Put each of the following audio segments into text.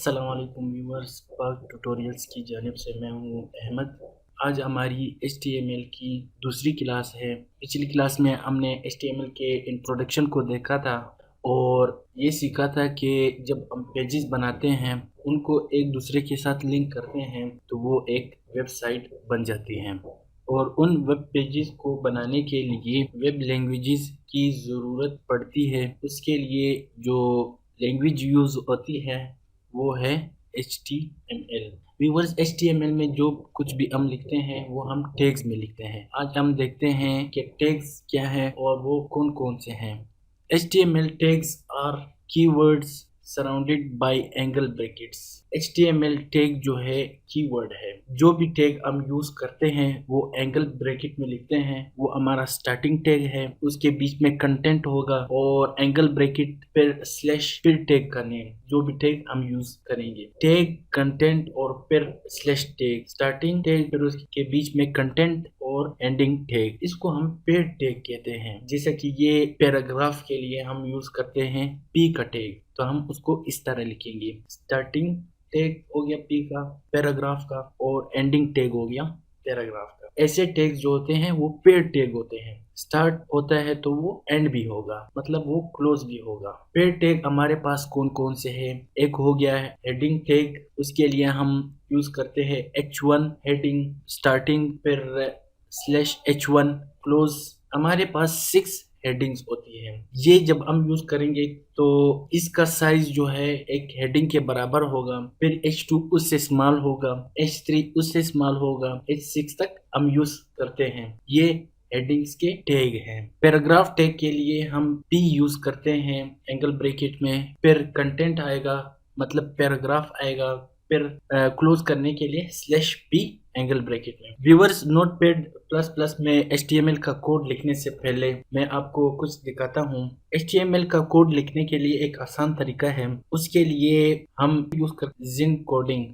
अस्सलामुअलैकुम व्यूअर्स, पाक ट्यूटोरियल्स की जानिब से मैं हूँ अहमद। आज हमारी HTML की दूसरी क्लास है। पिछली क्लास में हमने HTML के इंट्रोडक्शन को देखा था और ये सीखा था कि जब हम पेजेस बनाते हैं उनको एक दूसरे के साथ लिंक करते हैं तो वो एक वेबसाइट बन जाती हैं। और उन वेब पेजेस को बनाने के लिए वेब लैंग्वेजेस की ज़रूरत पड़ती है। उसके लिए जो लैंग्वेज यूज़ होती है वो है HTML। व्यूअर्स, HTML में जो कुछ भी हम लिखते हैं वो हम टैग्स में लिखते हैं। आज हम देखते हैं कि टैग्स क्या है और वो कौन कौन से हैं। HTML tags are keywords surrounded by angle brackets। HTML tag जो है कीवर्ड है। जो भी टैग हम यूज करते हैं वो एंगल ब्रैकेट में लिखते हैं, वो हमारा स्टार्टिंग टैग है। उसके बीच में कंटेंट होगा और एंगल ब्रैकेट फिर स्लैश फिर टैग का नेम, जो भी टैग हम यूज करेंगे। टैग, कंटेंट और फिर स्लैश टैग, स्टार्टिंग टैग फिर उसके बीच में कंटेंट और एंडिंग टैग। इसको हम पेड टैग कहते हैं। जैसे कि ये पैराग्राफ के लिए हम यूज करते हैं पी का टैग, तो हम उसको इस तरह लिखेंगे। स्टार्टिंग टैग हो गया पी का पैराग्राफ का और एंडिंग टैग हो गया पैराग्राफ का। ऐसे टैग जो होते हैं वो पेड टैग होते हैं। स्टार्ट होता है तो वो एंड भी होगा, मतलब वो क्लोज भी होगा। पेड टैग हमारे पास कौन कौन से हैं? एक हो गया है हेडिंग टैग। उसके लिए हम यूज करते हैं H1 हेडिंग स्टार्टिंग, फिर /H1 क्लोज। हमारे पास 6 हेडिंग्स होती है। ये जब हम यूज करेंगे तो इसका साइज जो है एक हेडिंग के बराबर होगा। फिर H2 उससे स्मॉल होगा, H3 उससे स्मॉल होगा, H6 तक हम यूज करते हैं। ये हेडिंग्स के टैग हैं। पैराग्राफ टैग के लिए हम P यूज करते हैं एंगल ब्रैकेट में, फिर कंटेंट आएगा मतलब पैराग्राफ आएगा, फिर क्लोज करने के लिए /P एंगल ब्रैकेट में। व्यूअर्स, नोटपैड प्लस प्लस में HTML का कोड लिखने से पहले मैं आपको कुछ दिखाता हूँ। HTML का कोड लिखने के लिए एक आसान तरीका है। उसके लिए हम यूज करते जिन कोडिंग।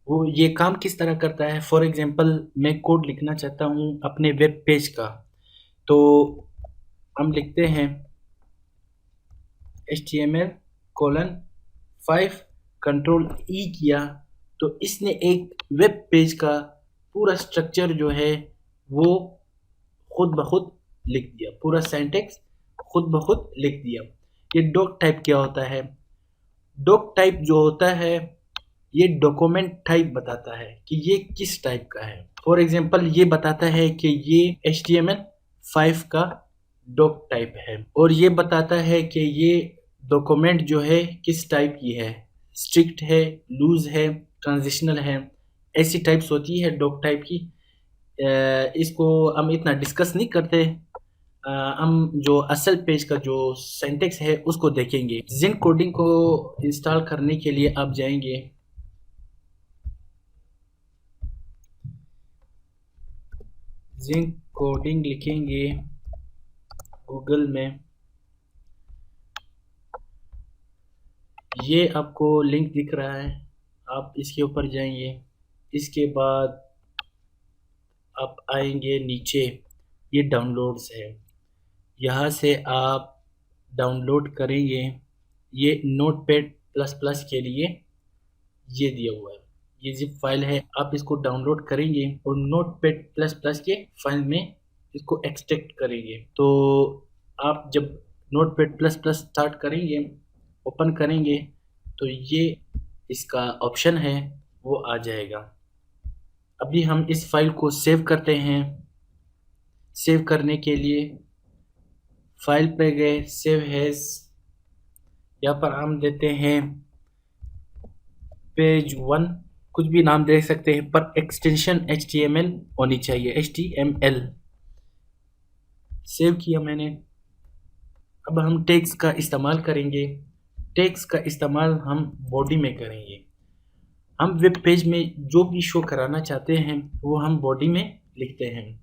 वो ये काम किस तरह करता है? फॉर एग्जांपल, मैं कोड लिखना चाहता हूँ अपने वेब पेज का, तो हम लिखते हैं HTML:5, कंट्रोल E किया तो इसने एक वेब पेज का पूरा स्ट्रक्चर जो है वो खुद ब खुद लिख दिया। पूरा सिंटैक्स खुद ब खुद लिख दिया। ये डॉक टाइप क्या होता है? डॉक टाइप जो होता है ये डॉक्यूमेंट टाइप बताता है कि ये किस टाइप का है। फॉर एग्जांपल, ये बताता है कि ये HTML5 का डॉक टाइप है और ये बताता है कि ये डॉक्यूमेंट जो है किस टाइप की है, स्ट्रिक्ट है, लूज है, ट्रांजिशनल है। ऐसी टाइप्स होती है डॉक टाइप की। इसको हम इतना डिस्कस नहीं करते। हम जो असल पेज का जो सिंटैक्स है उसको देखेंगे। जिन कोडिंग को इंस्टॉल करने के लिए आप जाएंगे जिन कोडिंग लिखेंगे गूगल में, ये आपको लिंक दिख रहा है, आप इसके ऊपर जाएंगे। इसके बाद आप आएंगे नीचे, ये डाउनलोड्स है, यहाँ से आप डाउनलोड करेंगे। ये नोटपैड प्लस प्लस के लिए ये दिया हुआ है, ये जिप फाइल है। आप इसको डाउनलोड करेंगे और नोटपैड प्लस प्लस के फाइल में इसको एक्सट्रैक्ट करेंगे। तो आप जब नोटपैड प्लस प्लस स्टार्ट करेंगे, ओपन करेंगे, तो ये इसका ऑप्शन है वो आ जाएगा। अभी हम इस फाइल को सेव करते हैं। सेव करने के लिए फाइल पे गए, सेव एज, यहाँ पर हम देते हैं पेज 1, कुछ भी नाम दे सकते हैं पर एक्सटेंशन HTML होनी चाहिए, HTML। सेव किया मैंने। अब हम टैग्स का इस्तेमाल करेंगे। टैग्स का इस्तेमाल हम बॉडी में करेंगे। हम वेब पेज में जो भी शो कराना चाहते हैं वो हम बॉडी में लिखते हैं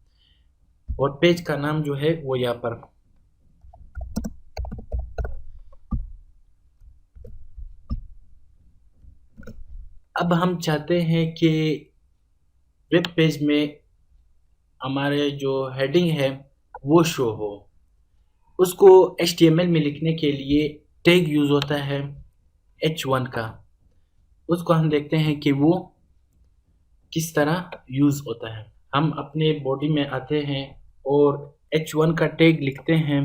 और पेज का नाम जो है वो यहाँ पर। अब हम चाहते हैं कि वेब पेज में हमारे जो हेडिंग है वो शो हो। उसको HTML में लिखने के लिए टैग यूज होता है H1 का। उसको हम देखते हैं कि वो किस तरह यूज़ होता है। हम अपने बॉडी में आते हैं और H1 का टैग लिखते हैं।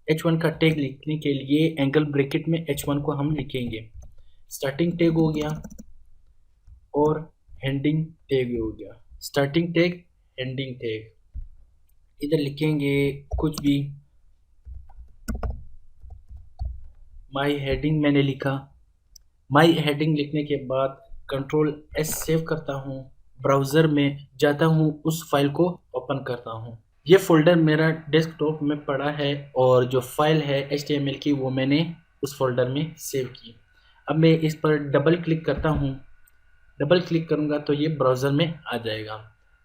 H1 का टैग लिखने के लिए एंगल ब्रैकेट में H1 को हम लिखेंगे। स्टार्टिंग टैग हो गया और एंडिंग टैग हो गया। Starting tag, ending tag. इधर लिखेंगे कुछ भी। माई हेडिंग मैंने लिखा। माई हेडिंग लिखने के बाद कंट्रोल एस सेव करता हूँ, ब्राउज़र में जाता हूँ, उस फाइल को ओपन करता हूँ। ये फोल्डर मेरा डेस्कटॉप में पड़ा है और जो फाइल है HTML की वो मैंने उस फोल्डर में सेव की। अब मैं इस पर डबल क्लिक करता हूँ। डबल क्लिक करूँगा तो ये ब्राउज़र में आ जाएगा।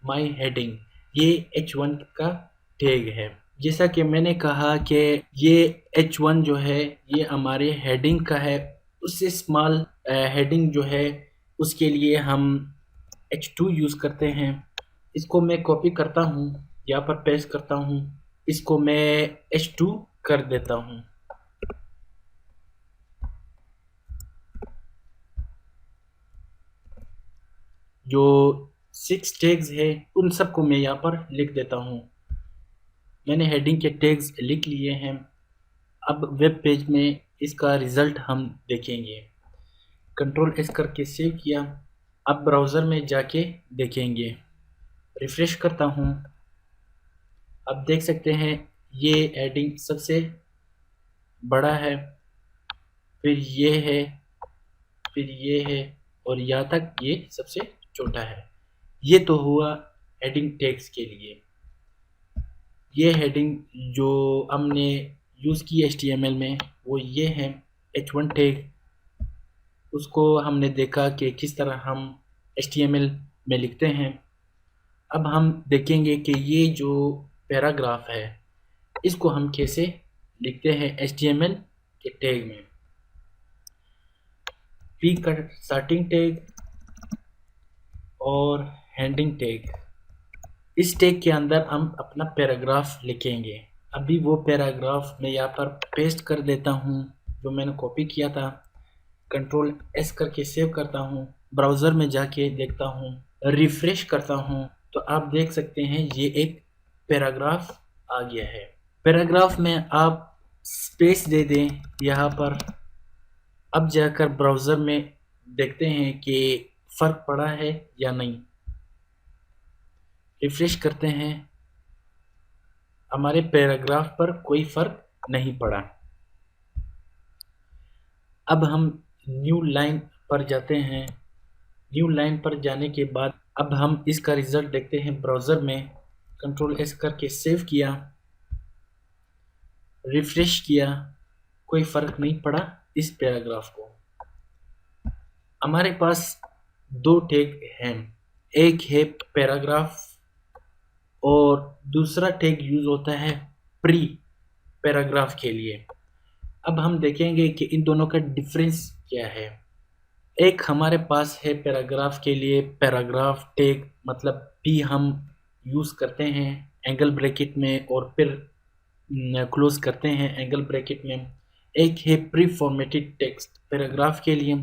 माई हेडिंग, ये H1 का टैग है। जैसा कि मैंने कहा कि ये H1 जो है ये हमारे हेडिंग का है। उससे स्मॉल हेडिंग जो है उसके लिए हम H2 यूज़ करते हैं। इसको मैं कॉपी करता हूँ, यहाँ पर पेस्ट करता हूँ, इसको मैं H2 कर देता हूँ। जो 6 टैग्स है उन सबको मैं यहाँ पर लिख देता हूँ। मैंने हेडिंग के टैग्स लिख लिए हैं। अब वेब पेज में इसका रिज़ल्ट हम देखेंगे। कंट्रोल एस करके सेव किया। अब ब्राउज़र में जाके देखेंगे। रिफ्रेश करता हूँ। अब देख सकते हैं ये हेडिंग सबसे बड़ा है, फिर ये है, फिर ये है और यहाँ तक ये सबसे छोटा है। ये तो हुआ हेडिंग टैग्स के लिए। ये हेडिंग जो हमने यूज़ की HTML में वो ये है H1 टैग। उसको हमने देखा कि किस तरह हम HTML में लिखते हैं। अब हम देखेंगे कि ये जो पैराग्राफ है इसको हम कैसे लिखते हैं HTML के टैग में। पी का स्टार्टिंग टैग और एंडिंग टैग। इस टैग के अंदर हम अपना पैराग्राफ लिखेंगे। अभी वो पैराग्राफ मैं यहाँ पर पेस्ट कर देता हूँ जो मैंने कॉपी किया था। कंट्रोल एस करके सेव करता हूँ, ब्राउज़र में जाके देखता हूँ, रिफ्रेश करता हूँ तो आप देख सकते हैं ये एक पैराग्राफ आ गया है। पैराग्राफ में आप स्पेस दे दें यहाँ पर। अब जाकर ब्राउज़र में देखते हैं कि फ़र्क पड़ा है या नहीं। रिफ्रेश करते हैं, हमारे पैराग्राफ पर कोई फ़र्क नहीं पड़ा। अब हम न्यू लाइन पर जाते हैं। न्यू लाइन पर जाने के बाद अब हम इसका रिज़ल्ट देखते हैं ब्राउज़र में। कंट्रोल एस करके सेव किया, रिफ्रेश किया, कोई फ़र्क नहीं पड़ा इस पैराग्राफ को। हमारे पास दो टैग हैं, एक है पैराग्राफ और दूसरा टैग यूज़ होता है प्री पैराग्राफ के लिए। अब हम देखेंगे कि इन दोनों का डिफरेंस क्या है। एक हमारे पास है पैराग्राफ के लिए पैराग्राफ टैग, मतलब पी हम यूज़ करते हैं एंगल ब्रैकेट में और फिर क्लोज करते हैं एंगल ब्रैकेट में। एक है प्री फॉर्मेटेड टेक्स्ट पैराग्राफ के लिए।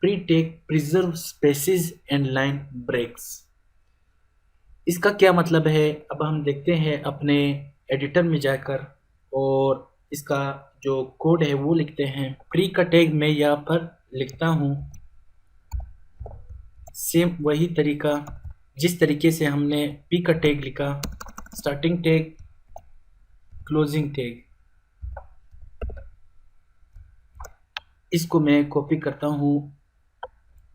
Pre tag preserve spaces and line breaks. इसका क्या मतलब है अब हम देखते हैं अपने एडिटर में जाकर और इसका जो कोड है वो लिखते हैं। प्री का टैग मैं यहाँ पर लिखता हूँ, सेम वही तरीका जिस तरीके से हमने पी का टैग लिखा। Starting tag, closing tag. इसको मैं कॉपी करता हूँ,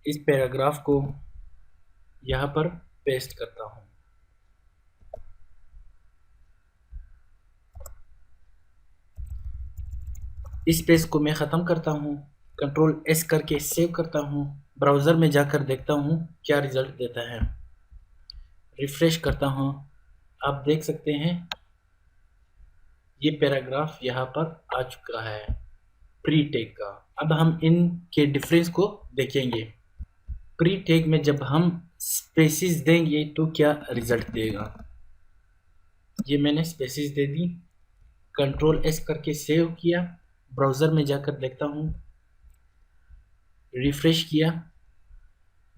इस पैराग्राफ को यहाँ पर पेस्ट करता हूँ। इस पेज को मैं ख़त्म करता हूँ, कंट्रोल एस करके सेव करता हूँ, ब्राउज़र में जाकर देखता हूँ क्या रिज़ल्ट देता है। रिफ्रेश करता हूँ, आप देख सकते हैं ये पैराग्राफ यहाँ पर आ चुका है प्री टैग का। अब हम इनके डिफरेंस को देखेंगे। प्री टैग में जब हम स्पेसिस देंगे तो क्या रिज़ल्ट देगा। ये मैंने स्पेसिस दे दी, कंट्रोल एस करके सेव किया, ब्राउज़र में जाकर देखता हूँ, रिफ्रेश किया,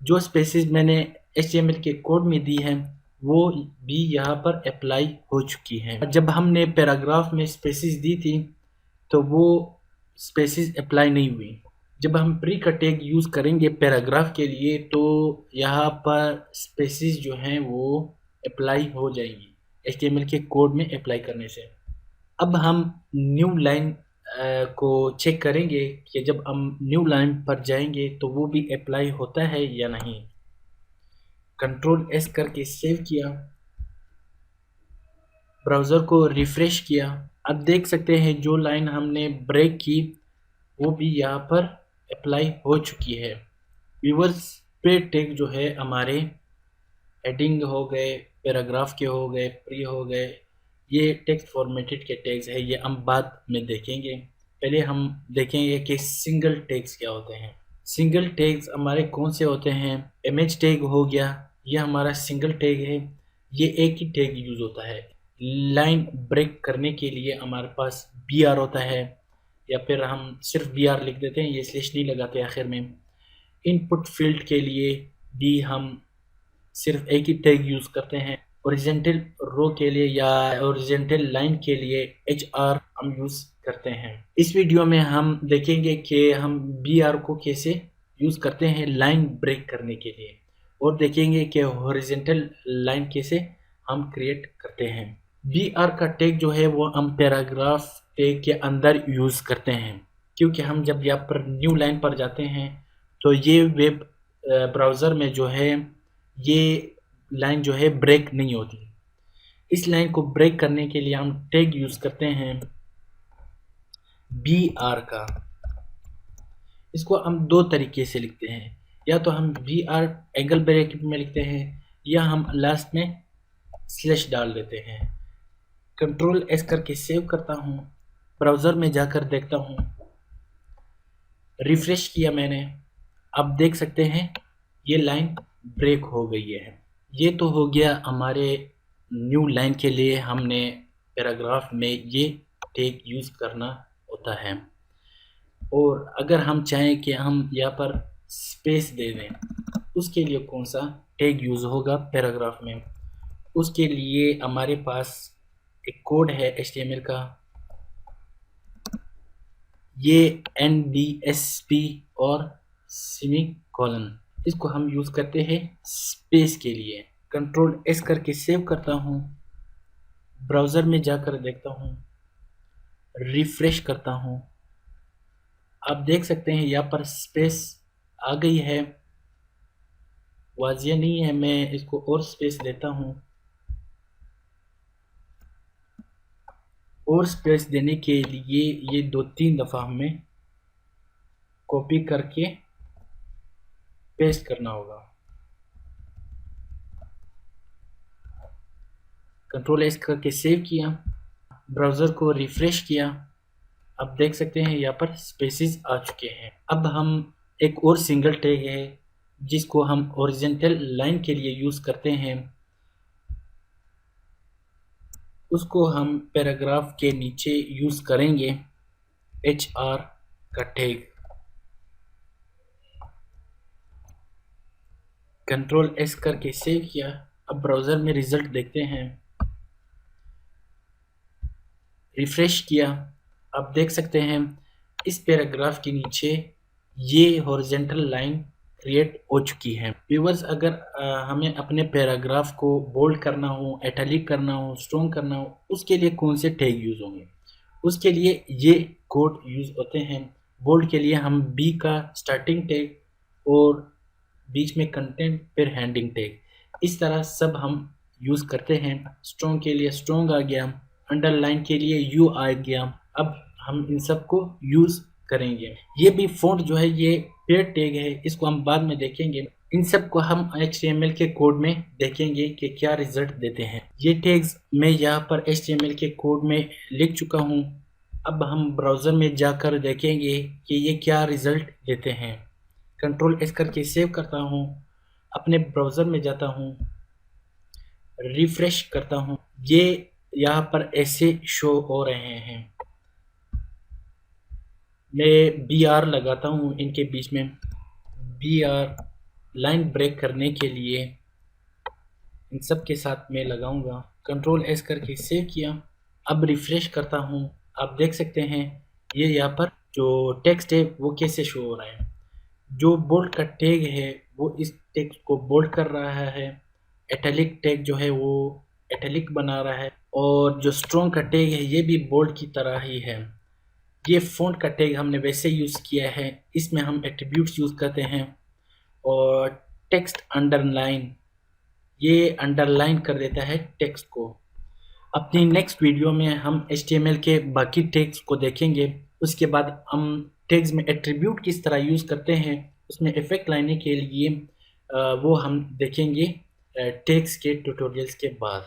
जो स्पेसिस मैंने HTML के कोड में दी हैं वो भी यहाँ पर अप्लाई हो चुकी हैं। जब हमने पैराग्राफ में स्पेसिस दी थी तो वो स्पेसिस अप्लाई नहीं हुई। जब हम प्री का टैग यूज़ करेंगे पैराग्राफ के लिए तो यहाँ पर स्पेसिस जो हैं वो अप्लाई हो जाएंगी HTML के कोड में अप्लाई करने से। अब हम न्यू लाइन को चेक करेंगे कि जब हम न्यू लाइन पर जाएंगे तो वो भी अप्लाई होता है या नहीं। कंट्रोल S करके सेव किया, ब्राउज़र को रिफ़्रेश किया। अब देख सकते हैं जो लाइन हमने ब्रेक की वो भी यहाँ पर अप्लाई हो चुकी है। व्यूअर्स, पे टैग जो है हमारे हेडिंग हो गए, पैराग्राफ के हो गए, प्री हो गए, ये टेक्स्ट फॉर्मेटेड के टैग्स है, ये हम बाद में देखेंगे। पहले हम देखेंगे कि सिंगल टैग्स क्या होते हैं। सिंगल टैग्स हमारे कौन से होते हैं? इमेज टैग हो गया, ये हमारा सिंगल टैग है, ये एक ही टैग यूज़ होता है। लाइन ब्रेक करने के लिए हमारे पास BR होता है, या फिर हम सिर्फ BR लिख देते हैं, ये स्लैश नहीं लगाते आखिर में। इनपुट फील्ड के लिए भी हम सिर्फ एक ही टैग यूज़ करते हैं। ओरिजेंटल रो के लिए या ओरिजेंटल लाइन के लिए HR हम यूज़ करते हैं। इस वीडियो में हम देखेंगे कि हम BR को कैसे यूज़ करते हैं लाइन ब्रेक करने के लिए, और देखेंगे कि हॉरिजेंटल लाइन कैसे हम क्रिएट करते हैं। BR का टैग जो है वो हम पैराग्राफ टैग के अंदर यूज़ करते हैं, क्योंकि हम जब यहाँ पर न्यू लाइन पर जाते हैं तो ये वेब ब्राउज़र में जो है ये लाइन जो है ब्रेक नहीं होती। इस लाइन को ब्रेक करने के लिए हम टैग यूज़ करते हैं BR का। इसको हम दो तरीके से लिखते हैं, या तो हम BR एंगल ब्रैकेट में लिखते हैं, या हम लास्ट में स्लैश डाल देते हैं। कंट्रोल S करके सेव करता हूँ, ब्राउज़र में जाकर देखता हूँ, रिफ्रेश किया मैंने। अब देख सकते हैं ये लाइन ब्रेक हो गई है। ये तो हो गया हमारे न्यू लाइन के लिए हमने पैराग्राफ में ये टैग यूज़ करना होता है। और अगर हम चाहें कि हम यहाँ पर स्पेस दे दें, उसके लिए कौन सा टैग यूज़ होगा पैराग्राफ में? उसके लिए हमारे पास एक कोड है HTML का, ये NDSP और सेमीकोलन, इसको हम यूज़ करते हैं स्पेस के लिए। कंट्रोल S करके सेव करता हूँ, ब्राउज़र में जाकर देखता हूँ, रिफ्रेश करता हूँ। आप देख सकते हैं यहाँ पर स्पेस आ गई है, वाजिया नहीं है, मैं इसको और स्पेस देता हूँ। और स्पेस देने के लिए ये 2-3 दफ़ा हमें कॉपी करके पेस्ट करना होगा। कंट्रोल S करके सेव किया, ब्राउज़र को रिफ़्रेश किया। अब देख सकते हैं यहाँ पर स्पेसेस आ चुके हैं। अब हम एक और सिंगल टैग है जिसको हम हॉरिजॉन्टल लाइन के लिए यूज़ करते हैं, उसको हम पैराग्राफ के नीचे यूज़ करेंगे HR का टैग। कंट्रोल S करके सेव किया। अब ब्राउज़र में रिज़ल्ट देखते हैं, रिफ़्रेश किया। आप देख सकते हैं इस पैराग्राफ के नीचे ये हॉरिजॉन्टल लाइन क्रिएट हो चुकी है। व्यूअर्स, अगर हमें अपने पैराग्राफ को बोल्ड करना हो, इटैलिक करना हो, स्ट्रॉन्ग करना हो, उसके लिए कौन से टैग यूज़ होंगे? उसके लिए ये कोड यूज़ होते हैं। बोल्ड के लिए हम B का स्टार्टिंग टैग और बीच में कंटेंट, फिर हेडिंग टैग, इस तरह सब हम यूज़ करते हैं। स्ट्रॉन्ग के लिए स्ट्रॉन्ग आ गया, अंडरलाइन के लिए U आ गया। अब हम इन सब को यूज़ करेंगे। ये भी फ़ॉन्ट जो है ये पेड टैग है, इसको हम बाद में देखेंगे। इन सब को हम HTML के कोड में देखेंगे कि क्या रिज़ल्ट देते हैं। ये टैग्स मैं यहाँ पर HTML के कोड में लिख चुका हूँ। अब हम ब्राउज़र में जाकर देखेंगे कि ये क्या रिज़ल्ट देते हैं। कंट्रोल S करके सेव करता हूँ, अपने ब्राउज़र में जाता हूँ, रिफ़्रेश करता हूँ। ये यहाँ पर ऐसे शो हो रहे हैं। मैं BR लगाता हूँ इनके बीच में, BR लाइन ब्रेक करने के लिए इन सब के साथ मैं लगाऊंगा। कंट्रोल एस करके सेव किया। अब रिफ्रेश करता हूँ। आप देख सकते हैं ये यहाँ पर जो टेक्स्ट है वो कैसे शो हो रहा है। जो बोल्ड का टैग है वो इस टेक्स्ट को बोल्ड कर रहा है। एटैलिक टैग जो है वो एटैलिक बना रहा है, और जो स्ट्रॉन्ग का टैग है ये भी बोल्ड की तरह ही है। ये फ़ॉन्ट का टैग हमने वैसे यूज़ किया है, इसमें हम एट्रीब्यूट्स यूज़ करते हैं। और टेक्स्ट अंडरलाइन, ये अंडरलाइन कर देता है टेक्स्ट को। अपनी नेक्स्ट वीडियो में हम HTML के बाकी टैग्स को देखेंगे। उसके बाद हम टैग्स में एट्रीब्यूट किस तरह यूज़ करते हैं, उसमें इफ़ेक्ट लाने के लिए वो हम देखेंगे टैग्स के ट्यूटोरियल्स के बाद।